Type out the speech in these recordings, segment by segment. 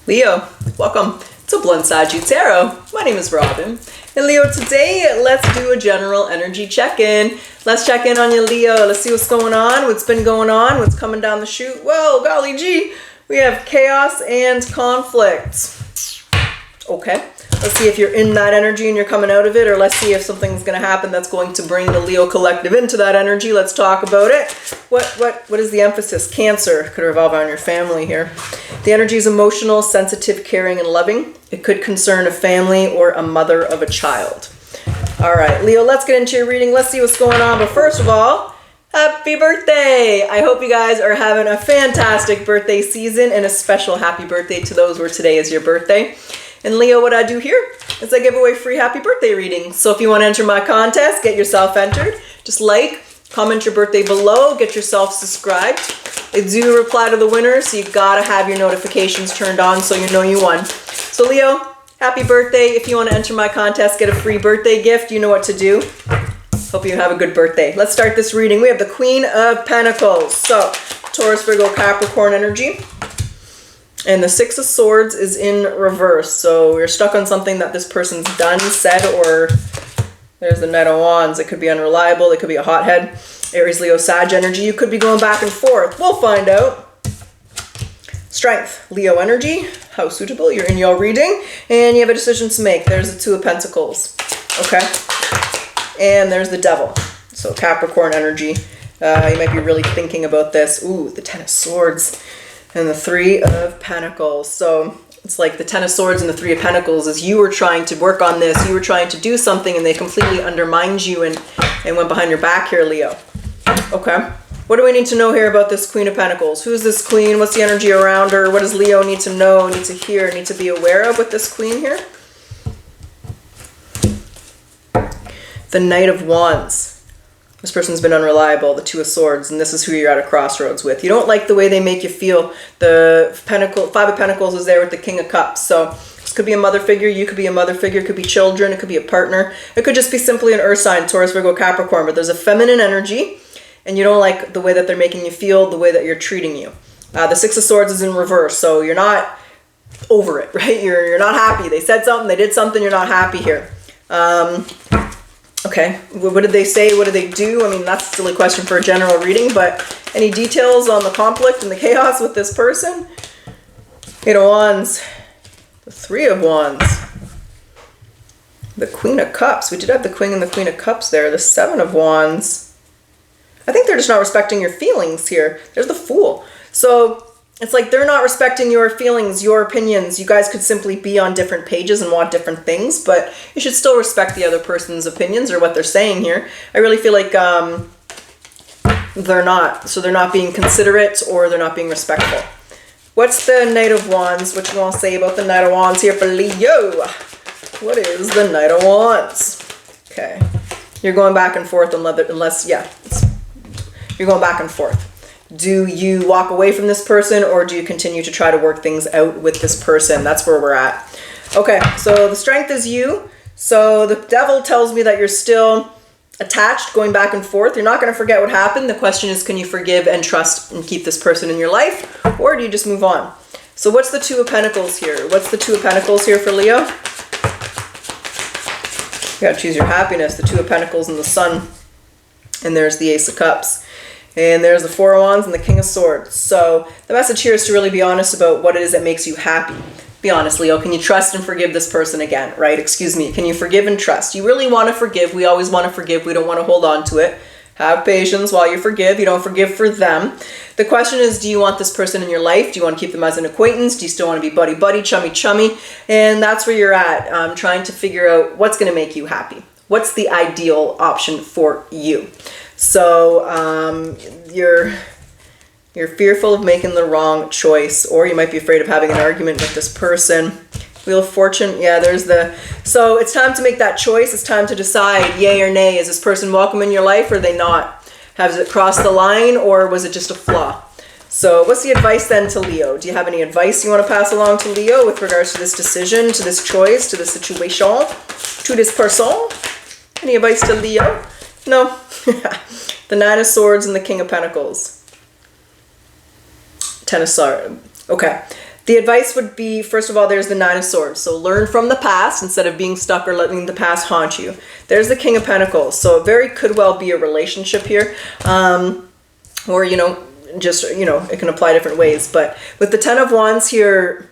Leo, welcome to Bluntsaggie Tarot. My name is Robin. And Leo, today let's do a general energy check-in. Let's check in on you, Leo. Let's see what's going on, what's been going on, what's coming down the chute. Well, golly gee, we have chaos and conflict. Okay, let's see if you're in that energy and you're coming out of it, or let's see if something's going to happen that's going to bring the Leo collective into that energy. Let's talk about it. What is the emphasis? Cancer could revolve around your family here. The energy is emotional, sensitive, caring, and loving. It could concern a family or a mother of a child. All right, Leo, let's get into your reading. Let's see what's going on. But first of all, happy birthday. I hope you guys are having a fantastic birthday season, and a special happy birthday to those where today is your birthday. And Leo, what I do here is I give away free happy birthday readings. So if you want to enter my contest, get yourself entered. Just comment your birthday below, get yourself subscribed. I do reply to the winners, so you gotta have your notifications turned on so you know you won. So Leo, happy birthday. If you want to enter my contest, get a free birthday gift, you know what to do. Hope you have a good birthday. Let's start this reading. We have the Queen of Pentacles. So Taurus, Virgo, Capricorn energy. And the Six of Swords is in reverse. So you're stuck on something that this person's done, said, or there's the Knight of Wands. It could be unreliable. It could be a hothead. Aries, Leo, Sag energy. You could be going back and forth. We'll find out. Strength, Leo energy. How suitable. You're in your reading. And you have a decision to make. There's the Two of Pentacles. Okay. And there's the Devil. So Capricorn energy. You might be really thinking about this. Ooh, the Ten of Swords. And the Three of Pentacles. So it's like the Ten of Swords and the Three of Pentacles is you were trying to work on this. You were trying to do something and they completely undermined you and went behind your back here, Leo. Okay. What do we need to know here about this Queen of Pentacles? Who's this queen? What's the energy around her? What does Leo need to know, need to hear, need to be aware of with this queen here? The Knight of Wands. This person's been unreliable, the Two of Swords, and this is who you're at a crossroads with. You don't like the way they make you feel. The Five of Pentacles is there with the King of Cups. So this could be a mother figure, you could be a mother figure, it could be children, it could be a partner. It could just be simply an earth sign, Taurus, Virgo, Capricorn, but there's a feminine energy, and you don't like the way that they're making you feel, the way that you're treating you. The Six of Swords is in reverse, so you're not over it, right? You're not happy. They said something, they did something, you're not happy here. Okay, what did they say? What did they do? I mean, that's a silly question for a general reading, but any details on the conflict and the chaos with this person? Eight of Wands, the Three of Wands, the Queen of Cups. We did have the Queen and the Queen of Cups there. The Seven of Wands. I think they're just not respecting your feelings here. There's the Fool. So it's like they're not respecting your feelings, your opinions. You guys could simply be on different pages and want different things, but you should still respect the other person's opinions or what they're saying here. I really feel like they're not. So they're not being considerate or they're not being respectful. What's the Knight of Wands? What you want to say about the Knight of Wands here for Leo? What is the Knight of Wands? Okay. You're going back and forth unless you're going back and forth. Do you walk away from this person or do you continue to try to work things out with this person? That's where we're at. Okay, so the Strength is you. So the Devil tells me that you're still attached, going back and forth. You're not going to forget what happened. The question is, can you forgive and trust and keep this person in your life, or do you just move on? So what's the Two of Pentacles here? What's the Two of Pentacles here for Leo? You got to choose your happiness. The Two of Pentacles and the Sun. And there's the Ace of Cups. And there's the Four of Wands and the King of Swords. So the message here is to really be honest about what it is that makes you happy. Be honest, Leo. Can you trust and forgive this person again, right? Excuse me. Can you forgive and trust? You really want to forgive. We always want to forgive. We don't want to hold on to it. Have patience while you forgive. You don't forgive for them. The question is, do you want this person in your life? Do you want to keep them as an acquaintance? Do you still want to be buddy-buddy, chummy-chummy? And that's where you're at, trying to figure out what's going to make you happy. What's the ideal option for you? So you're fearful of making the wrong choice, or you might be afraid of having an argument with this person. Wheel of Fortune, yeah, so it's time to make that choice. It's time to decide yay or nay. Is this person welcome in your life or are they not? Has it crossed the line or was it just a flaw? So what's the advice then to Leo? Do you have any advice you want to pass along to Leo with regards to this decision, to this choice, to this situation, to this person? Any advice to Leo? No. The Nine of Swords and the King of Pentacles. Ten of Swords. Okay. The advice would be, first of all, there's the Nine of Swords. So learn from the past instead of being stuck or letting the past haunt you. There's the King of Pentacles. So it very could well be a relationship here. Or, you know, just, you know, it can apply different ways. But with the Ten of Wands here,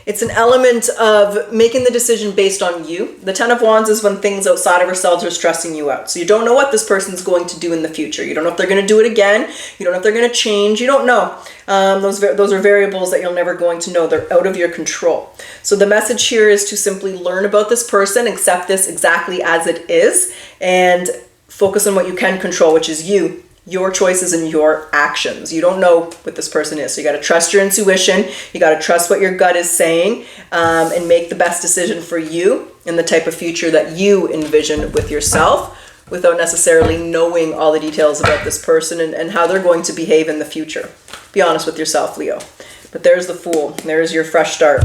it's an element of making the decision based on you. The Ten of Wands is when things outside of ourselves are stressing you out. So you don't know what this person's going to do in the future. You don't know if they're going to do it again. You don't know if they're going to change. You don't know. Those are variables that you're never going to know. They're out of your control. So the message here is to simply learn about this person, accept this exactly as it is, and focus on what you can control, which is you. Your choices and your actions. You don't know what this person is. So you got to trust your intuition. You got to trust what your gut is saying, and make the best decision for you and the type of future that you envision with yourself without necessarily knowing all the details about this person and how they're going to behave in the future. Be honest with yourself, Leo. But there's the Fool. There's your fresh start.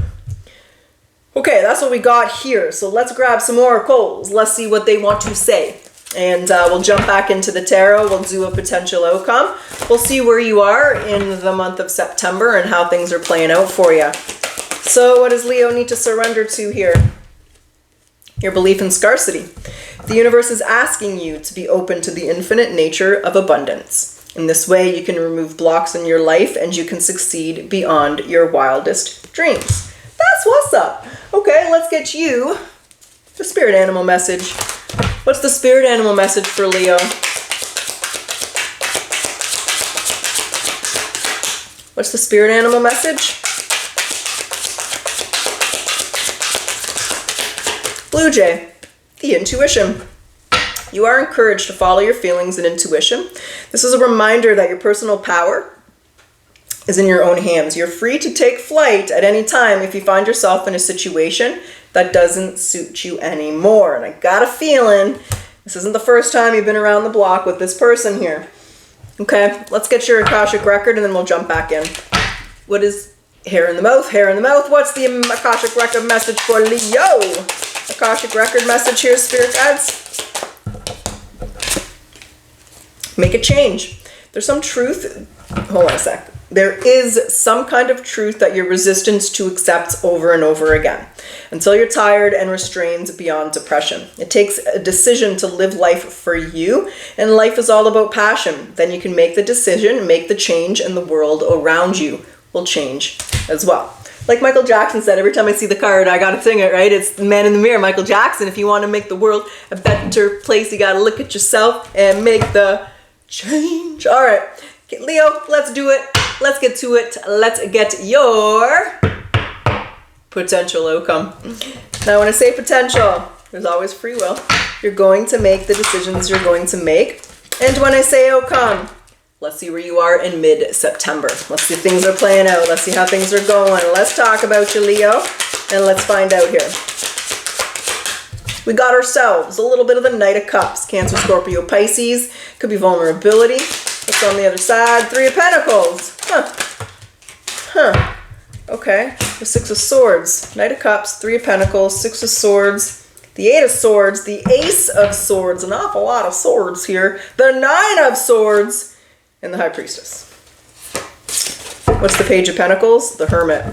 Okay, that's what we got here. So let's grab some oracles. Let's see what they want to say. And we'll jump back into the tarot. We'll do a potential outcome. We'll see where you are in the month of September and how things are playing out for you. So what does Leo need to surrender to here? Your belief in scarcity. The universe is asking you to be open to the infinite nature of abundance. In this way, you can remove blocks in your life and you can succeed beyond your wildest dreams. That's what's up. Okay, let's get you the spirit animal message. What's the spirit animal message for Leo? What's the spirit animal message? Blue Jay, the intuition. You are encouraged to follow your feelings and intuition. This is a reminder that your personal power is in your own hands. You're free to take flight at any time if you find yourself in a situation that doesn't suit you anymore. And I got a feeling this isn't the first time you've been around the block with this person here. Okay, let's get your Akashic record and then we'll jump back in. What is hair in the mouth? Hair in the mouth. What's the Akashic record message for Leo? Akashic record message here, spirit guides. Make a change. There's some truth. Hold on a sec. There is some kind of truth that you're resistant to accept over and over again until you're tired and restrained beyond depression. It takes a decision to live life for you, and life is all about passion. Then you can make the decision, make the change, and the world around you will change as well. Like Michael Jackson said, every time I see the card, I gotta sing it, right? It's the man in the mirror, Michael Jackson. If you want to make the world a better place, you gotta look at yourself and make the change. All right, okay, Leo, let's do it. Let's get to it. Let's get your potential outcome. Now, when I say potential, there's always free will. You're going to make the decisions you're going to make. And when I say outcome, let's see where you are in mid-September. Let's see if things are playing out. Let's see how things are going. Let's talk about you, Leo, and let's find out here. We got ourselves a little bit of the Knight of Cups. Cancer, Scorpio, Pisces. Could be vulnerability. What's on the other side? Three of Pentacles. Okay. The Six of Swords. Knight of Cups, Three of Pentacles, Six of Swords, the Eight of Swords, the Ace of Swords. An awful lot of swords here. The Nine of Swords, and the High Priestess. What's the Page of Pentacles? The Hermit.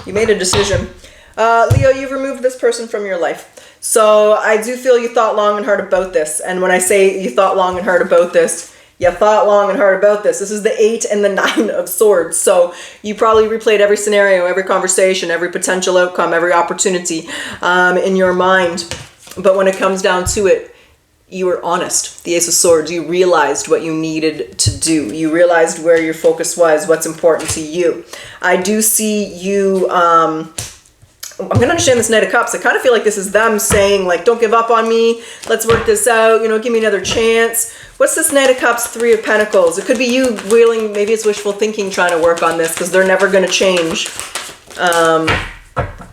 You made a decision. Leo, you've removed this person from your life. So I do feel you thought long and hard about this. And when I say you thought long and hard about this, you thought long and hard about this. This is the 8 and the 9 of Swords. So you probably replayed every scenario, every conversation, every potential outcome, every opportunity in your mind. But when it comes down to it, you were honest. The Ace of Swords, you realized what you needed to do. You realized where your focus was, what's important to you. I do see you... I'm going to understand this Knight of Cups. I kind of feel like this is them saying, like, don't give up on me. Let's work this out. You know, give me another chance. What's this Knight of Cups, Three of Pentacles? It could be you willing, maybe it's wishful thinking trying to work on this because they're never going to change.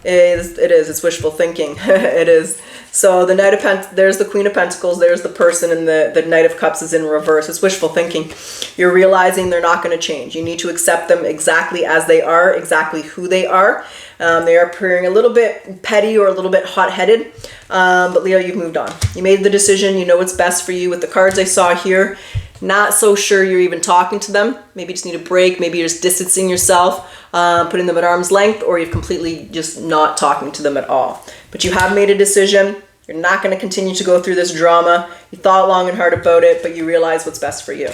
It is. It's wishful thinking. It is. So the Knight of there's the Queen of Pentacles, there's the person, and the Knight of Cups is in reverse. It's wishful thinking. You're realizing they're not going to change. You need to accept them exactly as they are, exactly who they are. They are appearing a little bit petty or a little bit hot-headed. But Leo, you've moved on. You made the decision. You know what's best for you. With the cards I saw here, not so sure you're even talking to them. Maybe you just need a break. Maybe you're just distancing yourself, putting them at arm's length, or you're completely just not talking to them at all. But you have made a decision. You're not going to continue to go through this drama. You thought long and hard about it, but you realize what's best for you.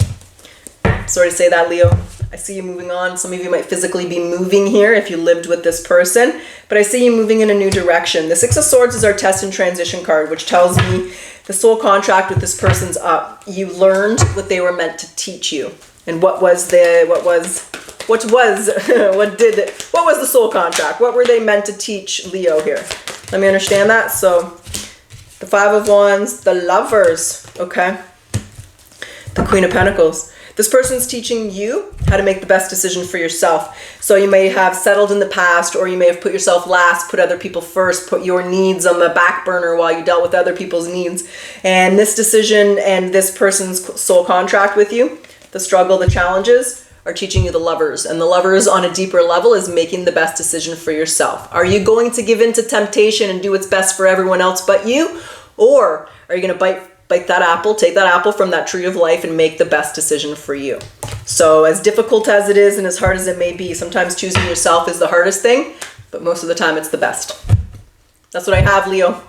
Sorry to say that, Leo. I see you moving on. Some of you might physically be moving here if you lived with this person, but I see you moving in a new direction. The Six of Swords is our test and transition card, which tells me the soul contract with this person's up. You learned what they were meant to teach you. And what was the soul contract? What were they meant to teach Leo here? Let me understand that. So the Five of Wands, the Lovers, okay? The Queen of Pentacles. This person's teaching you how to make the best decision for yourself. So you may have settled in the past, or you may have put yourself last, put other people first, put your needs on the back burner while you dealt with other people's needs. And this decision and this person's soul contract with you, the struggle, the challenges, are teaching you the Lovers. And the Lovers on a deeper level is making the best decision for yourself. Are you going to give in to temptation and do what's best for everyone else but you? Or are you going to bite that apple, take that apple from that tree of life and make the best decision for you? So as difficult as it is and as hard as it may be, sometimes choosing yourself is the hardest thing, but most of the time it's the best. That's what I have, Leo.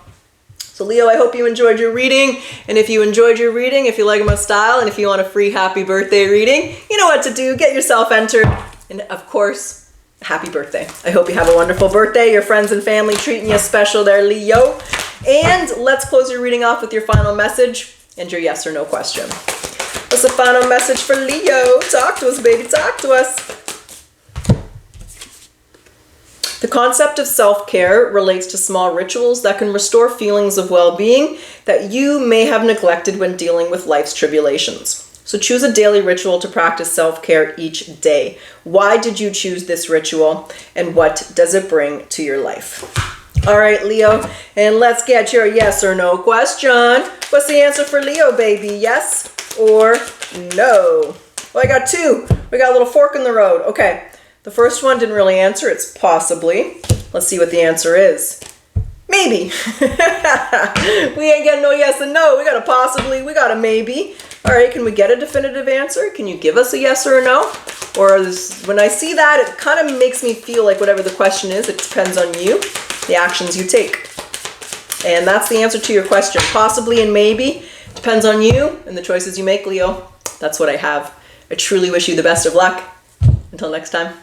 So Leo, I hope you enjoyed your reading. And if you enjoyed your reading, if you like my style, and if you want a free happy birthday reading, you know what to do. Get yourself entered. And of course, happy birthday. I hope you have a wonderful birthday. Your friends and family treating you special there, Leo. And let's close your reading off with your final message and your yes or no question. What's the final message for Leo? Talk to us, baby. Talk to us. The concept of self-care relates to small rituals that can restore feelings of well-being that you may have neglected when dealing with life's tribulations. So choose a daily ritual to practice self-care each day. Why did you choose this ritual, and what does it bring to your life? All right, Leo, and let's get your yes or no question. What's the answer for Leo, baby? Yes or no? Well, I got two. We got a little fork in the road. Okay, the first one didn't really answer. It's possibly. Let's see what the answer is. Maybe. We ain't getting no yes and no. We got a possibly. We got a maybe. All right, can we get a definitive answer? Can you give us a yes or a no? Or when I see that, it kind of makes me feel like whatever the question is, it depends on you, the actions you take. And that's the answer to your question. Possibly and maybe. Depends on you and the choices you make, Leo. That's what I have. I truly wish you the best of luck. Until next time.